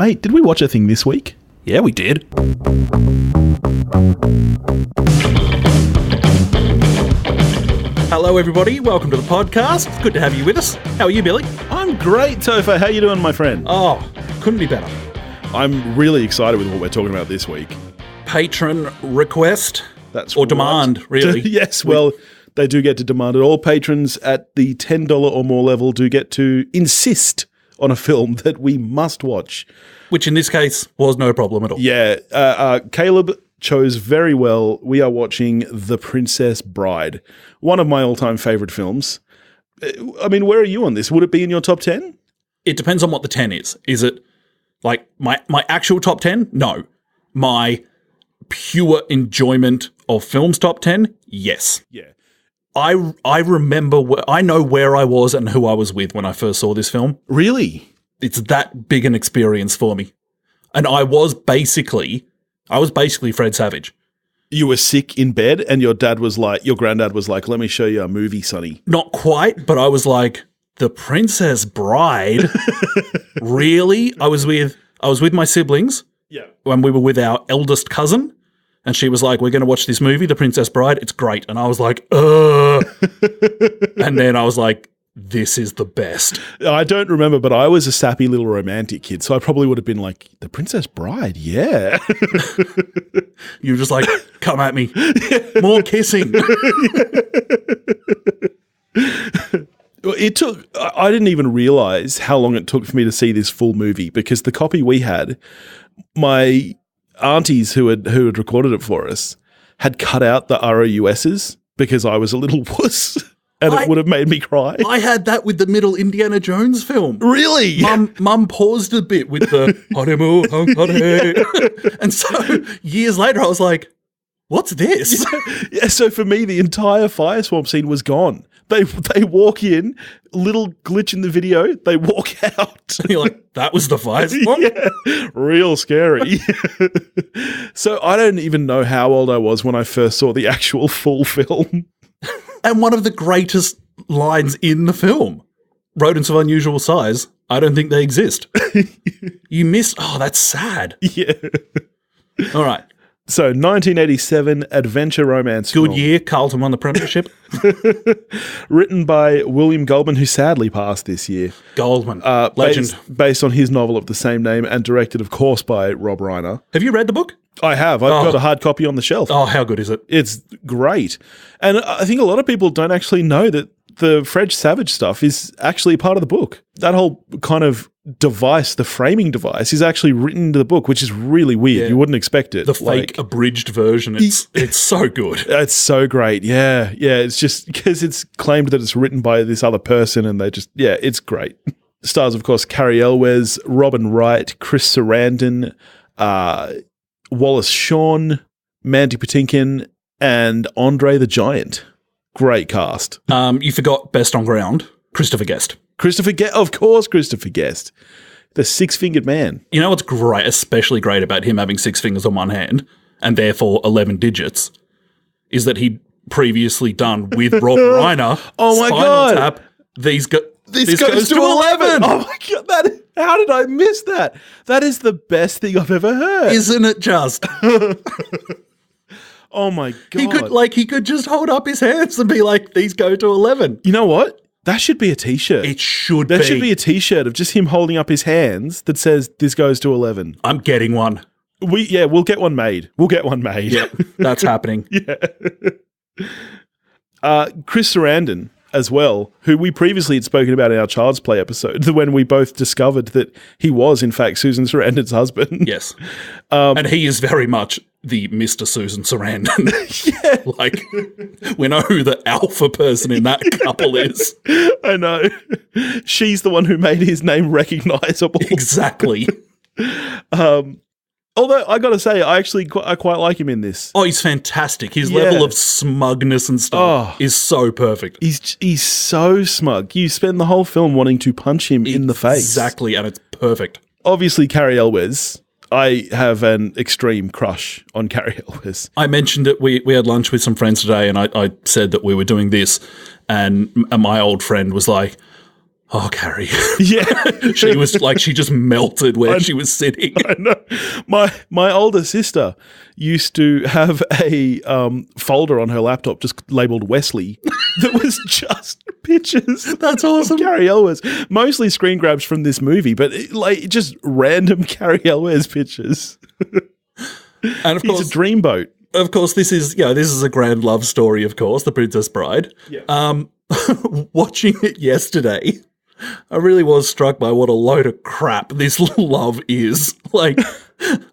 Mate, did we watch a thing this week? Yeah, we did. Hello, everybody. Welcome to the podcast. It's good to have you with us. How are you, Billy? I'm great, Topher. How you doing, my friend? Oh, couldn't be better. I'm really excited with what we're talking about this week. Patron request. That's or right. Demand, really. Yes, well, they do get to demand it. All patrons at the $10 or more level do get to insist on a film that we must watch. Which in this case was no problem at all. Yeah, Caleb chose very well. We are watching The Princess Bride, one of my all-time favourite films. I mean, where are you on this? Would it be in your top 10? It depends on what the 10 is. Is it like my actual top 10? No. My pure enjoyment of films top 10? Yes. Yeah. I remember, I know where I was and who I was with when I first saw this film. Really? It's that big an experience for me. And I was basically Fred Savage. You were sick in bed and your granddad was like, let me show you a movie, sonny. Not quite, but I was like, The Princess Bride? Really? I was with my siblings. Yeah. When we were with our eldest cousin. And she was like, we're going to watch this movie, The Princess Bride. It's great. And I was like, ugh. And then I was like, this is the best. I don't remember, but I was a sappy little romantic kid, so I probably would have been like, The Princess Bride, yeah. You were just like, come at me. More kissing. I didn't even realize how long it took for me to see this full movie, because the copy we had, my aunties who had recorded it for us had cut out the ROUSs because I was a little wuss and it would have made me cry. I had that with the middle Indiana Jones film. Really? Mum paused a bit with the and so years later I was like, what's this? Yeah, so for me the entire fire swamp scene was gone. They walk in, little glitch in the video, they walk out. And you're like, that was the fire swamp? Yeah, real scary. So I don't even know how old I was when I first saw the actual full film. And one of the greatest lines in the film, rodents of unusual size, I don't think they exist. You missed, that's sad. Yeah. All right. So, 1987 adventure romance Good film. year, Carlton won the premiership. Written by William Goldman, who sadly passed this year. Goldman, legend. Based on his novel of the same name and directed, of course, by Rob Reiner. Have you read the book? I have. I've got a hard copy on the shelf. Oh, how good is it? It's great. And I think a lot of people don't actually know that the Fred Savage stuff is actually part of the book. That whole kind of device, the framing device, is actually written into the book, which is really weird. Yeah. You wouldn't expect it. The fake abridged version. It's so good. It's so great. Yeah. Yeah. It's just because it's claimed that it's written by this other person and it's great. Stars, of course, Cary Elwes, Robin Wright, Chris Sarandon, Wallace Shawn, Mandy Patinkin, and André the Giant. Great cast. You forgot Best on Ground, Christopher Guest. Of course, Christopher Guest. The six-fingered man. You know what's great, especially great about him having 6 fingers on one hand, and therefore 11 digits, is that he'd previously done with Rob Reiner, oh my Spinal God. Tap, this goes to 11. Oh my God, how did I miss that? That is the best thing I've ever heard. Isn't it just? Oh my God. He could just hold up his hands and be like, these go to 11. You know what? That should be a t-shirt. It should be. That should be a t-shirt of just him holding up his hands that says, this goes to 11. I'm getting one. We'll get one made. Yeah, that's happening. Yeah. Chris Sarandon as well, who we previously had spoken about in our Child's Play episode, when we both discovered that he was, in fact, Susan Sarandon's husband. Yes. And he is very much the Mr. Susan Sarandon. Yeah. We know who the alpha person in that couple is. I know. She's the one who made his name recognizable. Exactly. Although, I gotta say, I quite like him in this. Oh, he's fantastic. His level of smugness and stuff is so perfect. He's so smug. You spend the whole film wanting to punch him in the face. Exactly, and it's perfect. Obviously, Cary Elwes. I have an extreme crush on Cary Elwes. I mentioned it. We had lunch with some friends today, and I said that we were doing this, and my old friend was like, Oh, Cary. Yeah. She was like, she just melted where she was sitting. I know. My older sister used to have a folder on her laptop just labeled Westley that was just pictures. That's awesome. Of Cary Elwes. Mostly screen grabs from this movie, but just random Cary Elwes pictures. And of course, he's a dreamboat. Of course, this is a grand love story, of course, The Princess Bride. Yeah. Watching it yesterday, I really was struck by what a load of crap this love is. Like,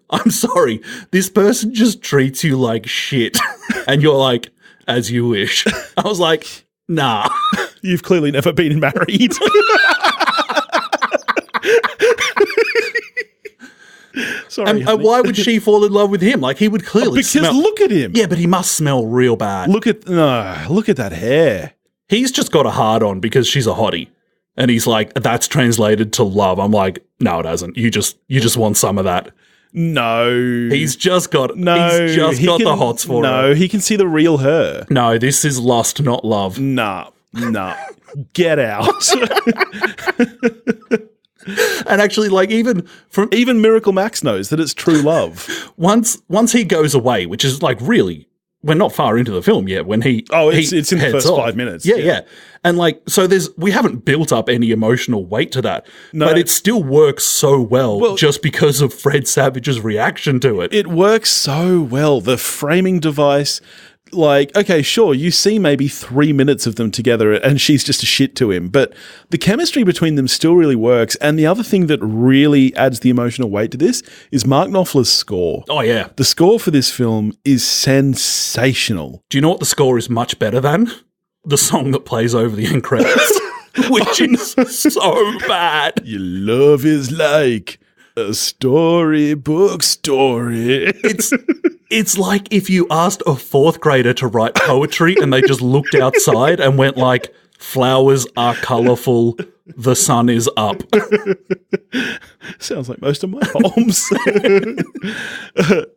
I'm sorry, this person just treats you like shit, and you're like, as you wish. I was like, nah. You've clearly never been married. Sorry. And why would she fall in love with him? Like, he would clearly because look at him. Yeah, but he must smell real bad. Look at that hair. He's just got a hard on because she's a hottie. And he's like, that's translated to love. I'm like, no, it hasn't. You just want some of that. No. He's just got the hots for her. No, he can see the real her. No, this is lust, not love. Nah. Get out. And actually, like, even Miracle Max knows that it's true love. Once he goes away, which is like really, we're not far into the film yet. When it's in the first 5 minutes. Yeah. And like, so we haven't built up any emotional weight to that, but it still works so well just because of Fred Savage's reaction to it. It works so well. The framing device, like, okay, sure, you see maybe 3 minutes of them together and she's just a shit to him, but the chemistry between them still really works. And the other thing that really adds the emotional weight to this is Mark Knopfler's score. Oh, yeah. The score for this film is sensational. Do you know what the score is much better than? The song that plays over the end credits, which is so bad. Your love is like a storybook story. It's like if you asked a fourth grader to write poetry and they just looked outside and went like, flowers are colourful, the sun is up. Sounds like most of my poems.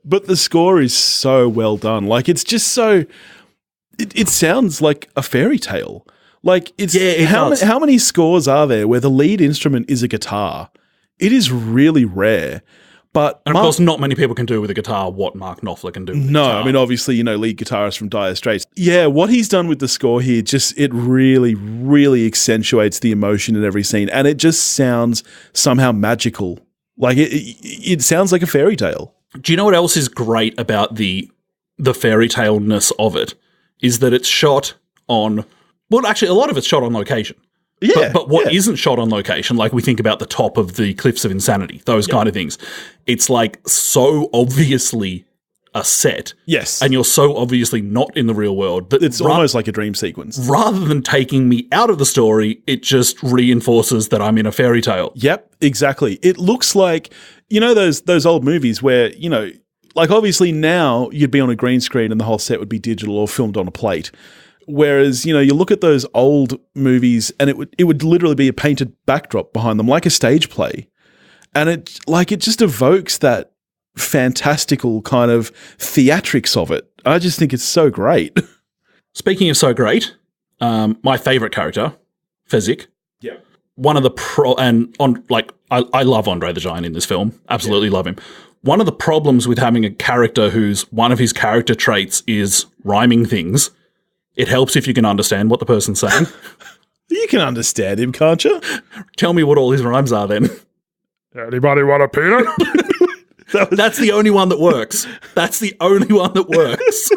But the score is so well done. Like, it's just so... It sounds like a fairy tale. Like, how many scores are there where the lead instrument is a guitar? It is really rare. But of course, not many people can do with a guitar what Mark Knopfler can do with a guitar. I mean, obviously, lead guitarist from Dire Straits. Yeah, what he's done with the score here, it really, really accentuates the emotion in every scene. And it just sounds somehow magical. Like, it sounds like a fairy tale. Do you know what else is great about the fairy tale-ness of it? Is that it's shot on... Well, actually, a lot of it's shot on location. Yeah. But what isn't shot on location, like we think about the top of the Cliffs of Insanity, those kind of things, it's like so obviously a set. Yes. And you're so obviously not in the real world. That it's almost like a dream sequence. Rather than taking me out of the story, it just reinforces that I'm in a fairy tale. Yep, exactly. It looks like, those old movies where, like obviously now you'd be on a green screen and the whole set would be digital or filmed on a plate. Whereas, you look at those old movies and it would literally be a painted backdrop behind them, like a stage play. And it just evokes that fantastical kind of theatrics of it. I just think it's so great. Speaking of so great, my favorite character, Fezzik. Yeah. One of the I love André the Giant in this film. Absolutely love him. One of the problems with having a character whose one of his character traits is rhyming things, it helps if you can understand what the person's saying. You can understand him, can't you? Tell me what all his rhymes are then. Anybody want a peanut? That's the only one that works. That's the only one that works.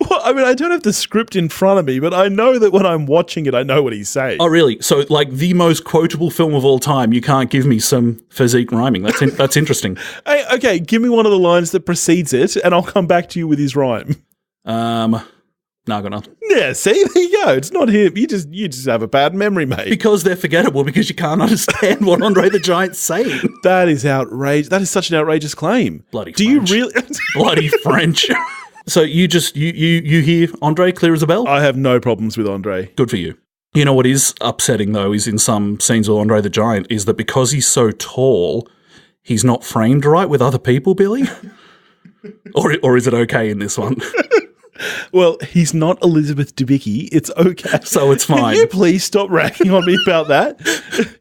Well, I mean, I don't have the script in front of me, but I know that when I'm watching it, I know what he's saying. Oh, really? So, like, the most quotable film of all time, you can't give me some physique rhyming. That's interesting. Hey, okay, give me one of the lines that precedes it, and I'll come back to you with his rhyme. No, I got nothing. Yeah, see, there you go. It's not him. You just have a bad memory, mate. Because they're forgettable, because you can't understand what André the Giant's saying. That is outrageous. That is such an outrageous claim. Bloody Do French. you really? Bloody French. So you hear André clear as a bell? I have no problems with André. Good for you. You know what is upsetting, though, is in some scenes with André the Giant, is that because he's so tall, he's not framed right with other people, Billy? Or is it okay in this one? Well, he's not Elizabeth Debicki. It's okay. So it's fine. Can you please stop ragging on me about that?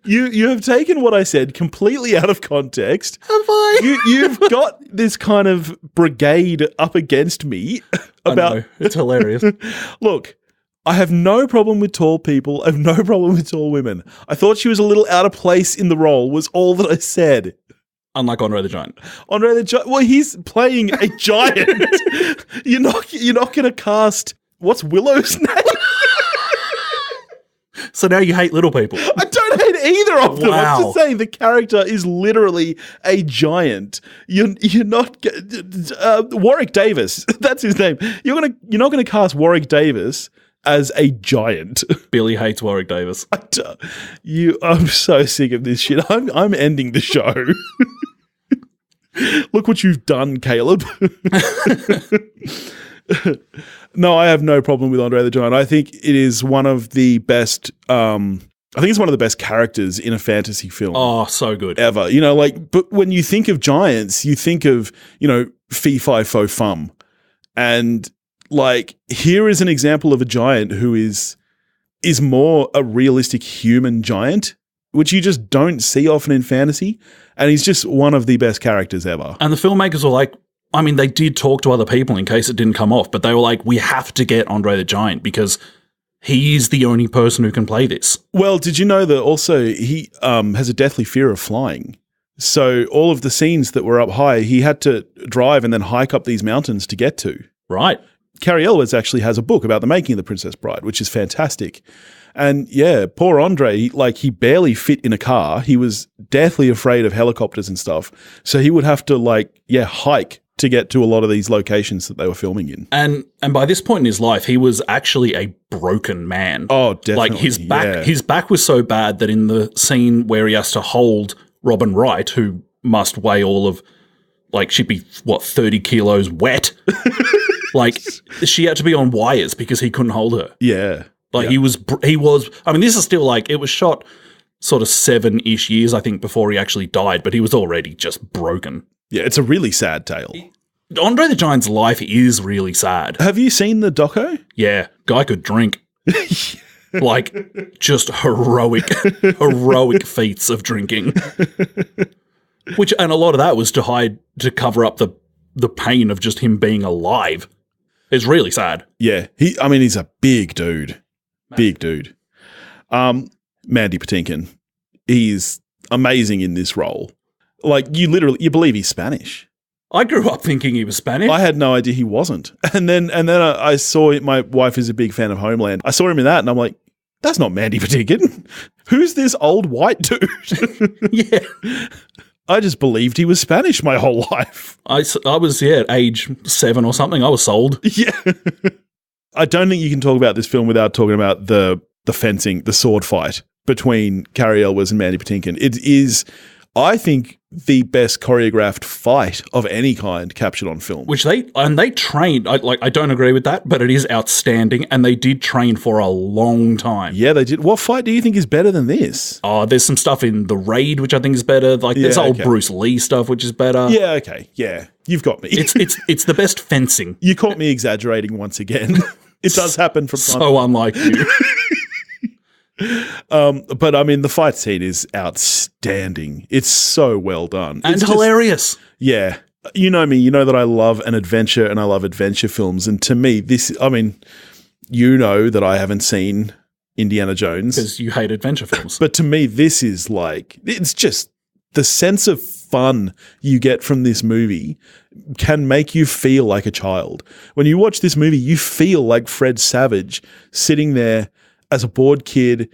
You have taken what I said completely out of context. Have I? You've got this kind of brigade up against me about. I know. It's hilarious. Look, I have no problem with tall people. I have no problem with tall women. I thought she was a little out of place in the role, was all that I said. Unlike André the Giant. André the Giant. Well, he's playing a giant. You're not going to cast what's Willow's name. So now you hate little people. I don't hate either of them. Wow. I'm just saying the character is literally a giant. You're not Warwick Davis. That's his name. You're not gonna cast Warwick Davis as a giant. Billy hates Warwick Davis. I'm so sick of this shit. I'm ending the show. Look what you've done, Caleb. No, I have no problem with André the Giant. I think it is one of the best. I think it's one of the best characters in a fantasy film. Oh, so good. Ever. But when you think of giants, you think of, fee, fi, fo, fum. And here is an example of a giant who is more a realistic human giant, which you just don't see often in fantasy. And he's just one of the best characters ever. And the filmmakers were like, they did talk to other people in case it didn't come off, but they were like, we have to get André the Giant because he is the only person who can play this. Well, did you know that also he has a deathly fear of flying? So all of the scenes that were up high, he had to drive and then hike up these mountains to get to. Right. Cary Elwes actually has a book about the making of The Princess Bride, which is fantastic. And yeah, poor André, he barely fit in a car. He was deathly afraid of helicopters and stuff. So he would have to hike to get to a lot of these locations that they were filming in. And by this point in his life, he was actually a broken man. Oh, definitely. His back was so bad that in the scene where he has to hold Robin Wright, who must weigh all of, she'd be, 30 kilos wet. She had to be on wires because he couldn't hold her. Yeah. He was, this is still it was shot sort of 7-ish years, I think, before he actually died, but he was already just broken. Yeah, it's a really sad tale. André the Giant's life is really sad. Have you seen the doco? Yeah, guy could drink. Just heroic feats of drinking. And a lot of that was to cover up the pain of just him being alive. It's really sad. Yeah, he's a big dude. Big dude. Mandy Patinkin. He's amazing in this role. You believe he's Spanish. I grew up thinking he was Spanish. I had no idea he wasn't. And then I saw it. My wife is a big fan of Homeland. I saw him in that and I'm like, that's not Mandy Patinkin. Who's this old white dude? Yeah. I just believed he was Spanish my whole life. I was, at age 7 or something. I was sold. Yeah. I don't think you can talk about this film without talking about the fencing, the sword fight between Cary Elwes and Mandy Patinkin. It is, I think, the best choreographed fight of any kind captured on film. Which they trained. I don't agree with that, but it is outstanding, and they did train for a long time. Yeah, they did. What fight do you think is better than this? Oh, there's some stuff in The Raid which I think is better. There's old Bruce Lee stuff which is better. Yeah, okay. Yeah, you've got me. It's the best fencing. You caught me exaggerating once again. It does happen from time. So unlike you. But the fight scene is outstanding. It's so well done. And it's hilarious. Yeah. You know me, you know that I love an adventure and I love adventure films. And to me, you know that I haven't seen Indiana Jones. Because you hate adventure films. But to me, this is it's just the sense of fun you get from this movie can make you feel like a child. When you watch this movie, you feel like Fred Savage sitting there as a bored kid.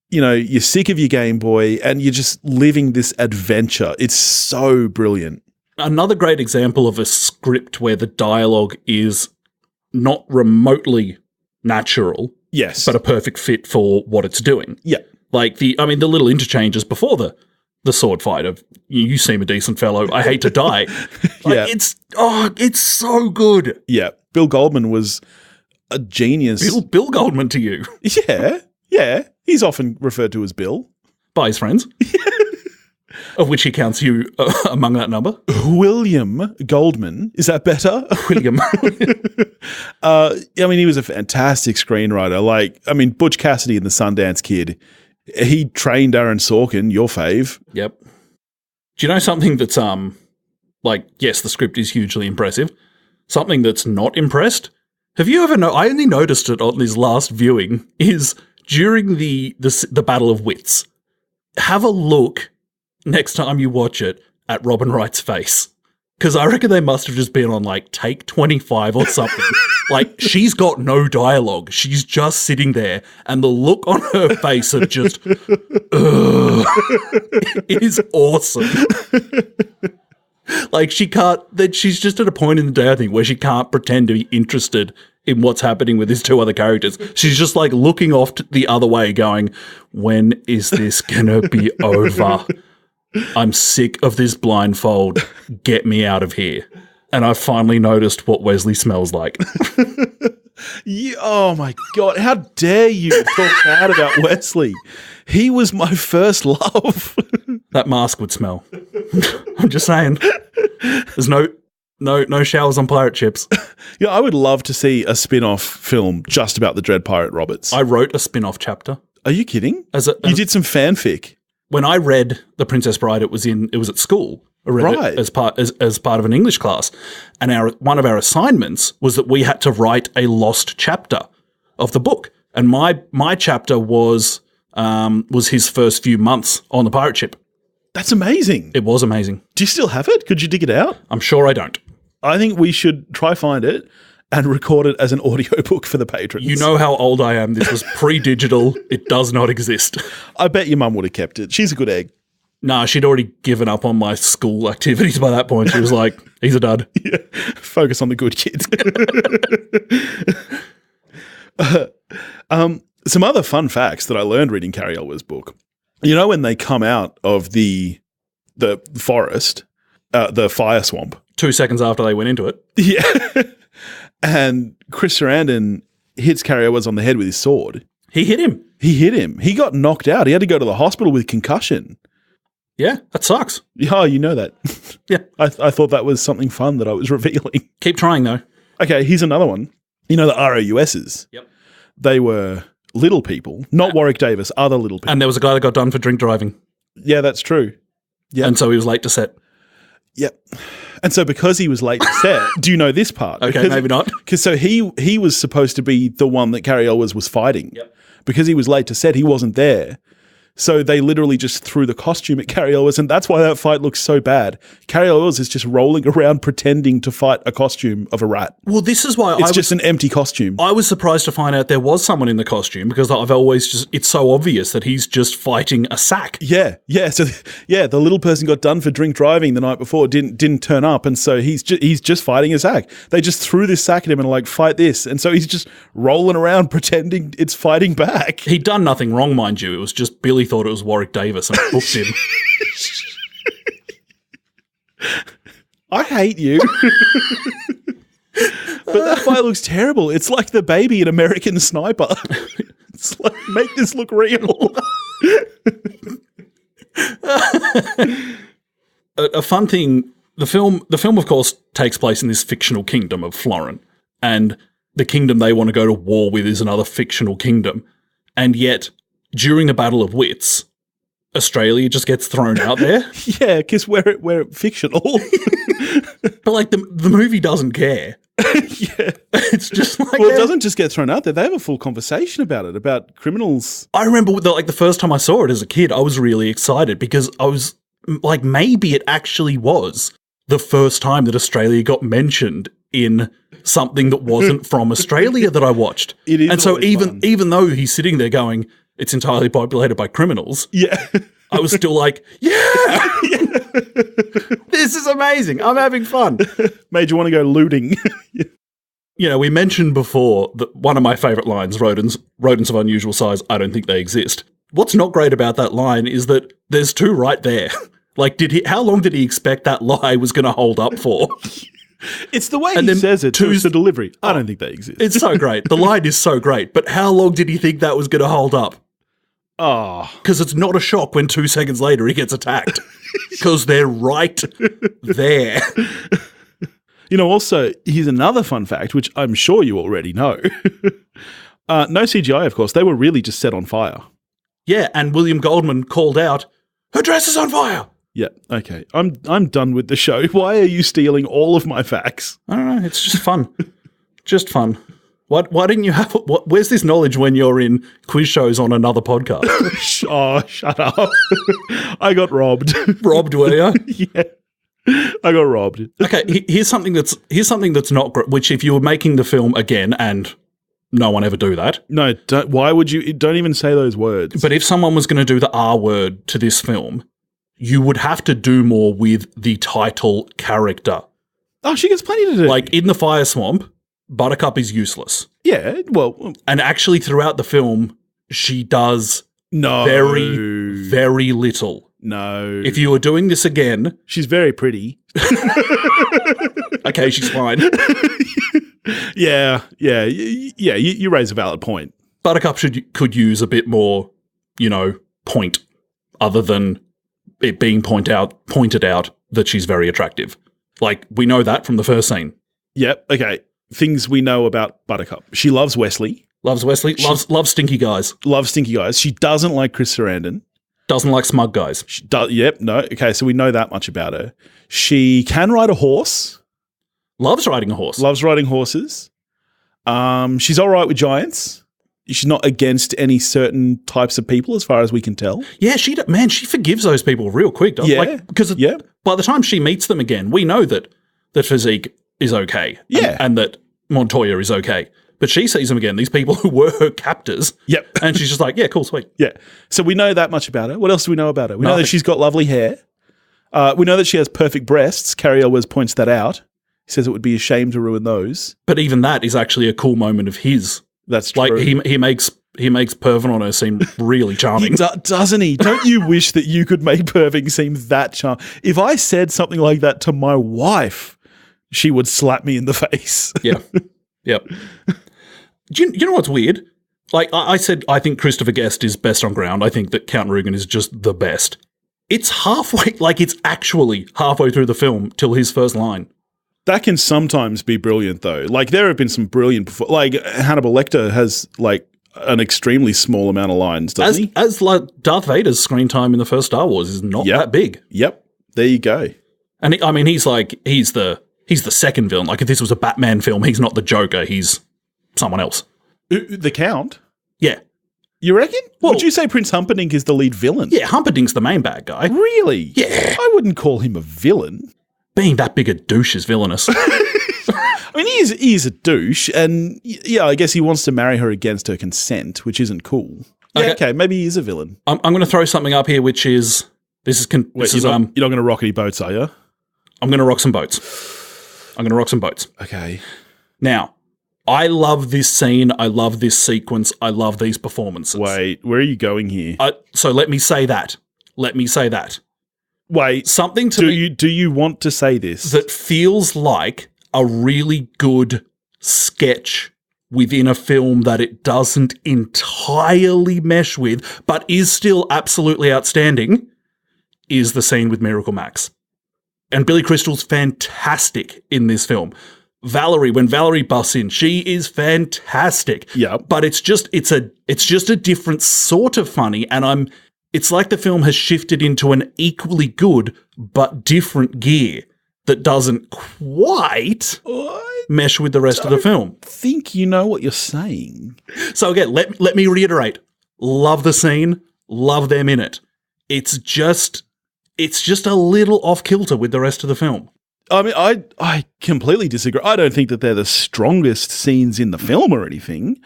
You're sick of your Game Boy and you're just living this adventure. It's so brilliant. Another great example of a script where the dialogue is not remotely natural. Yes. But a perfect fit for what it's doing. Yeah. The little interchanges before the sword fight of, you seem a decent fellow, I hate to die. Yeah. It's so good. Yeah. Bill Goldman was a genius. Bill Goldman to you. Yeah. Yeah. He's often referred to as Bill. By his friends. Of which he counts you among that number. William Goldman. Is that better? William. I mean, he was a fantastic screenwriter. Like, I mean, Butch Cassidy and the Sundance Kid. He trained Aaron Sorkin, your fave. Yep. Do you know something that's, like, yes, the script is hugely impressive. Something that's not impressed? Have you ever I only noticed it on this last viewing, is during the Battle of Wits. Have a look next time you watch it at Robin Wright's face. Because I reckon they must have just been on, like, take 25 or something. Like, she's got no dialogue. She's just sitting there, and the look on her face of just, ugh, it is awesome. Like, she's just at a point in the day, I think, where she can't pretend to be interested in what's happening with these two other characters. She's just, like, looking off the other way going, when is this gonna be over? I'm sick of this blindfold. Get me out of here. And I finally noticed what Wesley smells like. Oh my God. How dare you talk bad about Wesley? He was my first love. That mask would smell. I'm just saying. There's no showers on pirate ships. Yeah, I would love to see a spin-off film just about the Dread Pirate Roberts. I wrote a spin-off chapter. Are you kidding? You did some fanfic. When I read The Princess Bride, it was at school. I read it as part of an English class. And one of our assignments was that we had to write a lost chapter of the book. And my chapter was his first few months on the pirate ship. That's amazing. It was amazing. Do you still have it? Could you dig it out? I'm sure I don't. I think we should try find it and record it as an audiobook for the patrons. You know how old I am. This was pre-digital. It does not exist. I bet your mum would have kept it. She's a good egg. Nah, she'd already given up on my school activities by that point. She was like, he's a dud. Yeah. Focus on the good kids. Some other fun facts that I learned reading Cary Elwes' book. You know when they come out of the forest, the fire swamp? 2 seconds after they went into it. Yeah. And Chris Sarandon hits Cary Elwes on the head with his sword. He hit him. He got knocked out. He had to go to the hospital with concussion. Yeah, that sucks. Oh, you know that. Yeah. I thought that was something fun that I was revealing. Keep trying, though. Okay, here's another one. You know the ROUSs? Yep. They were little people, not Warwick Davis, other little people. And there was a guy that got done for drink driving. Yeah, that's true. Yeah. And so he was late to set. Yep. And so because he was late to set, do you know this part? Okay, maybe not. Because so he was supposed to be the one that Cary Elwes was fighting. Yep. Because he was late to set, he wasn't there. So they literally just threw the costume at Cary Elwes, and that's why that fight looks so bad. Cary Elwes is just rolling around pretending to fight a costume of a rat. Well, this is why it's just an empty costume. I was surprised to find out there was someone in the costume because I've always it's so obvious that he's just fighting a sack. Yeah. So the little person got done for drink driving the night before, didn't turn up, and so he's just fighting a sack. They just threw this sack at him and like, fight this, and so he's just rolling around pretending it's fighting back. He'd done nothing wrong, mind you. It was just Billy thought it was Warwick Davis and booked him. I hate you. But that fight looks terrible. It's like the baby in American Sniper. It's like, make this look real. A fun thing, the film of course takes place in this fictional kingdom of Florin, and the kingdom they want to go to war with is another fictional kingdom. And yet, during the Battle of Wits, Australia just gets thrown out there. Yeah, because we're fictional. But like the movie doesn't care. Yeah. It's just like... Well, it doesn't just get thrown out there. They have a full conversation about it, about criminals. I remember the first time I saw it as a kid, I was really excited because I was like, maybe it actually was the first time that Australia got mentioned in something that wasn't from Australia that I watched. It is. And so even though he's sitting there going, it's entirely populated by criminals. Yeah. I was still like, yeah. This is amazing. I'm having fun. Made you want to go looting. You know, we mentioned before that one of my favorite lines, rodents of unusual size, I don't think they exist. What's not great about that line is that there's two right there. Like, how long did he expect that lie was going to hold up for? It's the way he says it, it's the delivery. I don't think they exist. It's so great. The line is so great. But how long did he think that was going to hold up? Oh. Because it's not a shock when 2 seconds later he gets attacked. Because they're right there. You know, also, here's another fun fact, which I'm sure you already know. No CGI, of course. They were really just set on fire. Yeah, and William Goldman called out, "Her dress is on fire!" Yeah, okay. I'm done with the show. Why are you stealing all of my facts? I don't know. It's just fun. Just fun. Why didn't you have... where's this knowledge when you're in quiz shows on another podcast? Oh, shut up. I got robbed. Robbed, were you? Yeah. I got robbed. Okay, here's something that's not great, which if you were making the film again, and no one ever do that. No, don't, why would you? Don't even say those words. But if someone was going to do the R word to this film, you would have to do more with the title character. Oh, she gets plenty to do. Like, in the fire swamp, Buttercup is useless. Yeah, well... And actually, throughout the film, she does very, very little. No. If you were doing this again... She's very pretty. Okay, she's fine. Yeah, you raise a valid point. Buttercup could use a bit more, point, other than it being pointed out that she's very attractive. Like, we know that from the first scene. Yep, okay. Things we know about Buttercup. She loves Westley. Loves Westley. Loves stinky guys. Loves stinky guys. She doesn't like Chris Sarandon. Doesn't like smug guys. Yep, no. Okay, so we know that much about her. She can ride a horse. Loves riding a horse. Loves riding horses. She's all right with giants. She's not against any certain types of people, as far as we can tell. Yeah, she forgives those people real quick. Yeah, because by the time she meets them again, we know that physique is okay. Yeah, and that Montoya is okay. But she sees them again, these people who were her captors. Yep. And she's just like, yeah, cool, sweet. Yeah. So we know that much about her. What else do we know about her? We know that she's got lovely hair. We know that she has perfect breasts. Cary Elwes points that out. He says it would be a shame to ruin those. But even that is actually a cool moment of his. That's true. Like, he makes Pervin on her seem really charming. Doesn't he? Don't you wish that you could make Pervin seem that charming? If I said something like that to my wife, she would slap me in the face. Yeah. Yep. Do you know what's weird? Like, I said, I think Christopher Guest is best on ground. I think that Count Rugen is just the best. It's it's actually halfway through the film till his first line. That can sometimes be brilliant, though. Like, there have been some brilliant... Like, Hannibal Lecter has, like, an extremely small amount of lines, doesn't he? As like, Darth Vader's screen time in the first Star Wars is not that big. Yep. There you go. And, he's the second villain. Like, if this was a Batman film, he's not the Joker. He's someone else. The Count? Yeah. You reckon? Well, would you say Prince Humperdinch is the lead villain? Yeah, Humperdinck's the main bad guy. Really? Yeah. I wouldn't call him a villain. Being that big a douche is villainous. I mean, he is a douche, and yeah, I guess he wants to marry her against her consent, which isn't cool. Yeah, okay, maybe he is a villain. I'm going to throw something up here, which is you're not going to rock any boats, are you? I'm going to rock some boats. Okay. Now, I love this scene. I love this sequence. I love these performances. Wait, where are you going here? So let me say that. Wait, something to me. Do you want to say this? That feels like a really good sketch within a film that it doesn't entirely mesh with, but is still absolutely outstanding, is the scene with Miracle Max. And Billy Crystal's fantastic in this film. Valerie, when Valerie busts in, she is fantastic. Yeah. But it's just a different sort of funny, and it's like the film has shifted into an equally good but different gear that doesn't quite mesh with the rest of the film. I think you know what you're saying. So again, let me reiterate. Love the scene, love them in it. It's just a little off kilter with the rest of the film. I mean, I completely disagree. I don't think that they're the strongest scenes in the film or anything,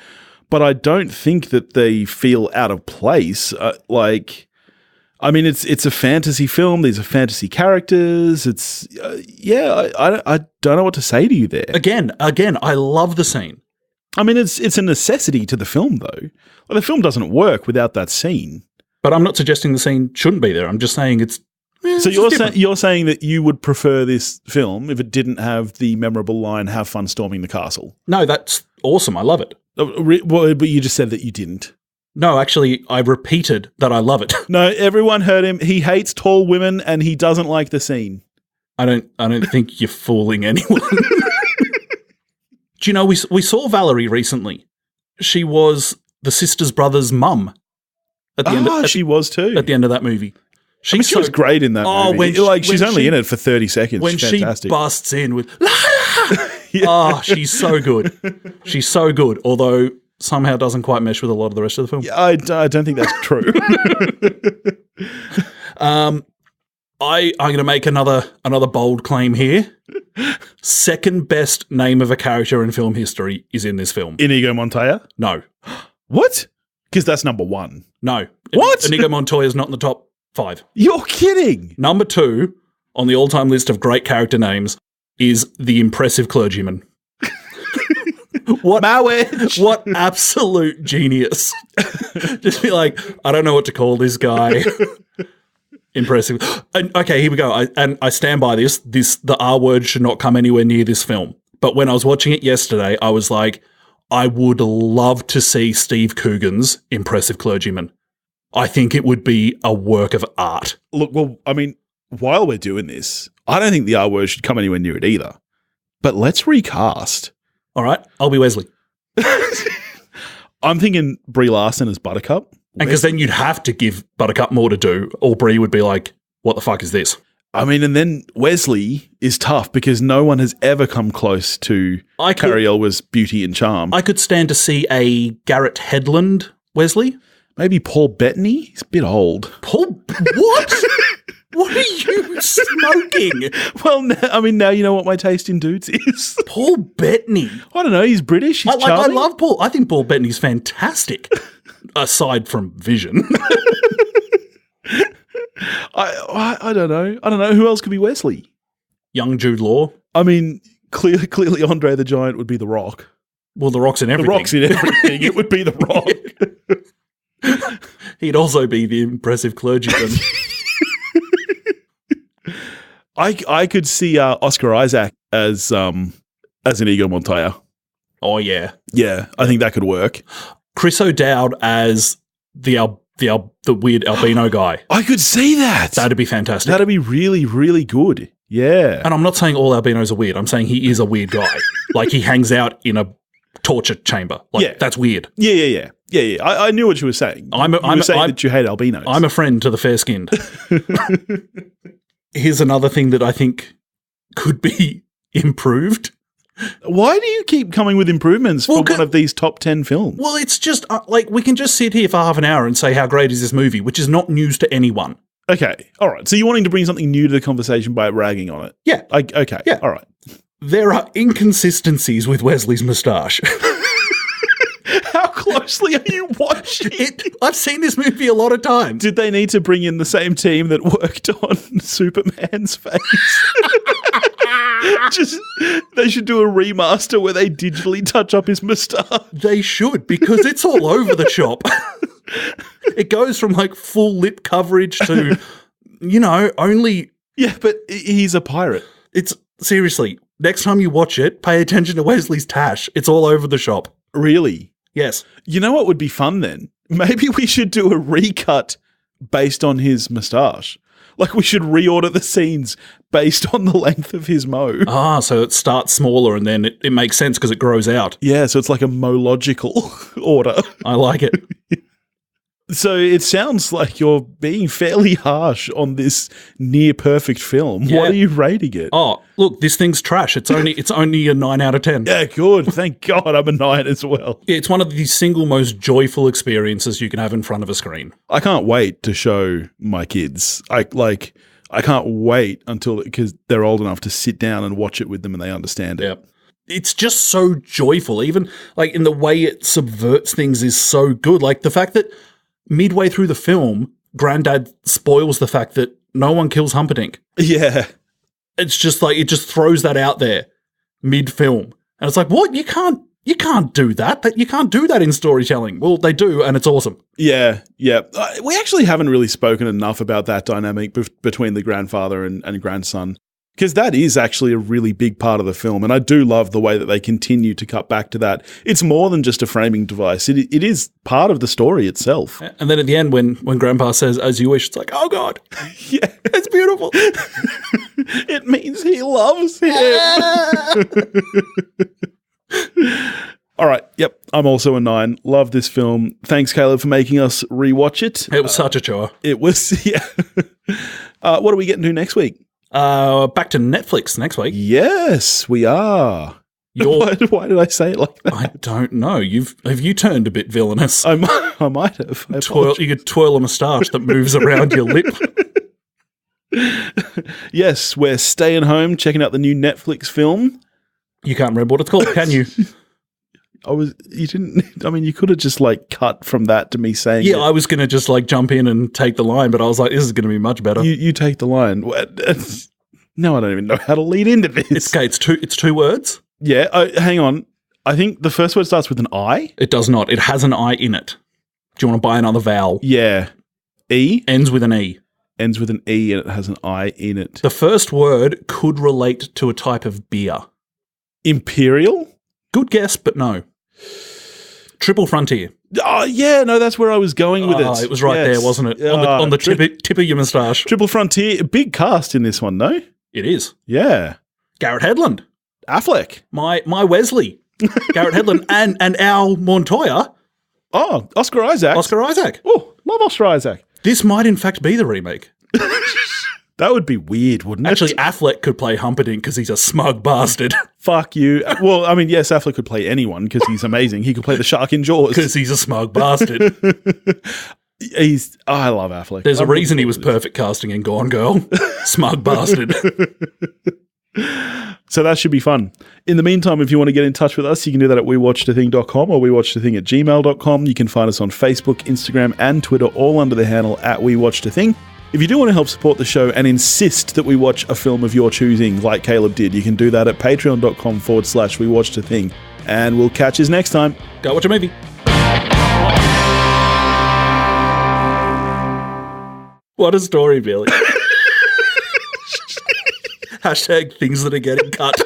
but I don't think that they feel out of place. I mean, it's a fantasy film. These are fantasy characters. It's I don't know what to say to you there. Again, I love the scene. I mean, it's a necessity to the film, though. Like, the film doesn't work without that scene. But I'm not suggesting the scene shouldn't be there. I'm just saying it's. So you're saying that you would prefer this film if it didn't have the memorable line, "Have fun storming the castle"? No, that's awesome. I love it. But you just said that you didn't. No, actually, I repeated that I love it. No, everyone heard him. He hates tall women and he doesn't like the scene. I don't think you're fooling anyone. Do you know, we saw Valerie recently. She was the sister's brother's mum at the end. She was too. At the end of that movie. She was great in that movie. She's only in it for 30 seconds. When she's fantastic. She busts in with, La! Yeah. She's so good. She's so good, although somehow doesn't quite mesh with a lot of the rest of the film. Yeah, I don't think that's true. I'm going to make another bold claim here. Second best name of a character in film history is in this film. Inigo Montoya? No. What? Because that's number 1. No. What? Inigo Montoya is not in the top 5. You're kidding. Number 2 on the all-time list of great character names is the impressive clergyman. What absolute genius. Just be like, I don't know what to call this guy. Impressive. Okay, here we go. I stand by this. The R word should not come anywhere near this film. But when I was watching it yesterday, I was like, I would love to see Steve Coogan's impressive clergyman. I think it would be a work of art. Look, well, I mean, while we're doing this, I don't think the R word should come anywhere near it either. But let's recast. All right, I'll be Wesley. I'm thinking Brie Larson as Buttercup. And because then you'd have to give Buttercup more to do, or Brie would be like, what the fuck is this? I mean, and then Wesley is tough because no one has ever come close to Cary Elwes' beauty and charm. I could stand to see a Garrett Hedlund Wesley. Maybe Paul Bettany? He's a bit old. What? What are you smoking? Well, now you know what my taste in dudes is. Paul Bettany. I don't know. He's British. He's charming. I love Paul. I think Paul Bettany's fantastic. Aside from Vision. I don't know. I don't know. Who else could be Wesley? Young Jude Law. I mean, clearly André the Giant would be The Rock. Well, The Rock's in everything. The Rock's in everything. It would be The Rock. He'd also be the impressive clergyman. I could see Oscar Isaac as Inigo Montoya. Oh yeah, yeah. I think that could work. Chris O'Dowd as the weird albino guy. I could see that. That'd be fantastic. That'd be really, really good. Yeah. And I'm not saying all albinos are weird. I'm saying he is a weird guy. Like he hangs out in a torture chamber. Like that's weird. Yeah. I knew what you were saying. You were saying that you hate albinos. I'm a friend to the fair-skinned. Here's another thing that I think could be improved. Why do you keep coming with improvements for one of these top 10 films? Well, it's just we can just sit here for half an hour and say how great is this movie, which is not news to anyone. Okay. All right. So you're wanting to bring something new to the conversation by ragging on it? Yeah. Okay. Yeah. All right. There are inconsistencies with Wesley's moustache. How closely are you watching it? I've seen this movie a lot of times. Did they need to bring in the same team that worked on Superman's face? They should do a remaster where they digitally touch up his moustache. They should, because it's all over the shop. It goes from like full lip coverage to, only... Yeah, but he's a pirate. It's seriously, next time you watch it, pay attention to Wesley's tash. It's all over the shop. Really? Yes. You know what would be fun then? Maybe we should do a recut based on his moustache. Like we should reorder the scenes based on the length of his mow. Ah, so it starts smaller and then it makes sense because it grows out. Yeah, so it's like a mow-logical order. I like it. So it sounds like you're being fairly harsh on this near perfect film. Yeah. What are you rating it? Oh, look, this thing's trash. It's only a 9 out of 10. Yeah, good. Thank God I'm a 9 as well. Yeah, it's one of the single most joyful experiences you can have in front of a screen. I can't wait to show my kids. I can't wait because they're old enough to sit down and watch it with them and they understand it. Yeah. It's just so joyful. Even like in the way it subverts things is so good. Like the fact that midway through the film, Grandad spoils the fact that no one kills Humperdinck. Yeah. It's just like, it just throws that out there mid-film. And it's like, what? You can't do that. You can't do that in storytelling. Well, they do, and it's awesome. Yeah. We actually haven't really spoken enough about that dynamic between the grandfather and grandson. Because that is actually a really big part of the film, and I do love the way that they continue to cut back to that. It's more than just a framing device. It is part of the story itself. And then at the end, when Grandpa says, "As you wish," it's like, oh, God. Yeah. It's beautiful. It means he loves him. All right. Yep. I'm also a 9. Love this film. Thanks, Caleb, for making us rewatch it. It was such a chore. It was, yeah. What are we getting to next week? Back to Netflix next week. Yes, we are. Why did I say it like that? I don't know. Have you turned a bit villainous? I might have. You could twirl a moustache that moves around your lip. Yes, we're staying home, checking out the new Netflix film. You can't remember what it's called, can you? You could have just cut from that to me saying Yeah, I was going to just jump in and take the line, but I was like, this is going to be much better. You take the line. No, I don't even know how to lead into this. It's two words. Yeah, hang on. I think the first word starts with an I. It does not. It has an I in it. Do you want to buy another vowel? Yeah. E? Ends with an E. Ends with an E and it has an I in it. The first word could relate to a type of beer. Imperial? Good guess, but no. Triple Frontier. Oh, yeah, no, that's where I was going with it. It was right there, wasn't it? On the tip of your moustache. Triple Frontier. Big cast in this one, no? It is. Yeah. Garrett Hedlund. Affleck. My Wesley. Garrett Hedlund and Al Montoya. Oh, Oscar Isaac. Oh, love Oscar Isaac. This might in fact be the remake. That would be weird, wouldn't it? Actually, Affleck could play Humperdinck because he's a smug bastard. Fuck you. Well, yes, Affleck could play anyone because he's amazing. He could play the shark in Jaws. Because he's a smug bastard. I love Affleck. There's a reason he was perfect casting in Gone Girl. Smug bastard. So that should be fun. In the meantime, if you want to get in touch with us, you can do that at wewatchedathing.com or wewatchedathing@gmail.com. You can find us on Facebook, Instagram, and Twitter, all under the handle @wewatchedathing. If you do want to help support the show and insist that we watch a film of your choosing, like Caleb did, you can do that at patreon.com/wewatchedathing. And we'll catch you next time. Go watch a movie. What a story, Billy. # things that are getting cut.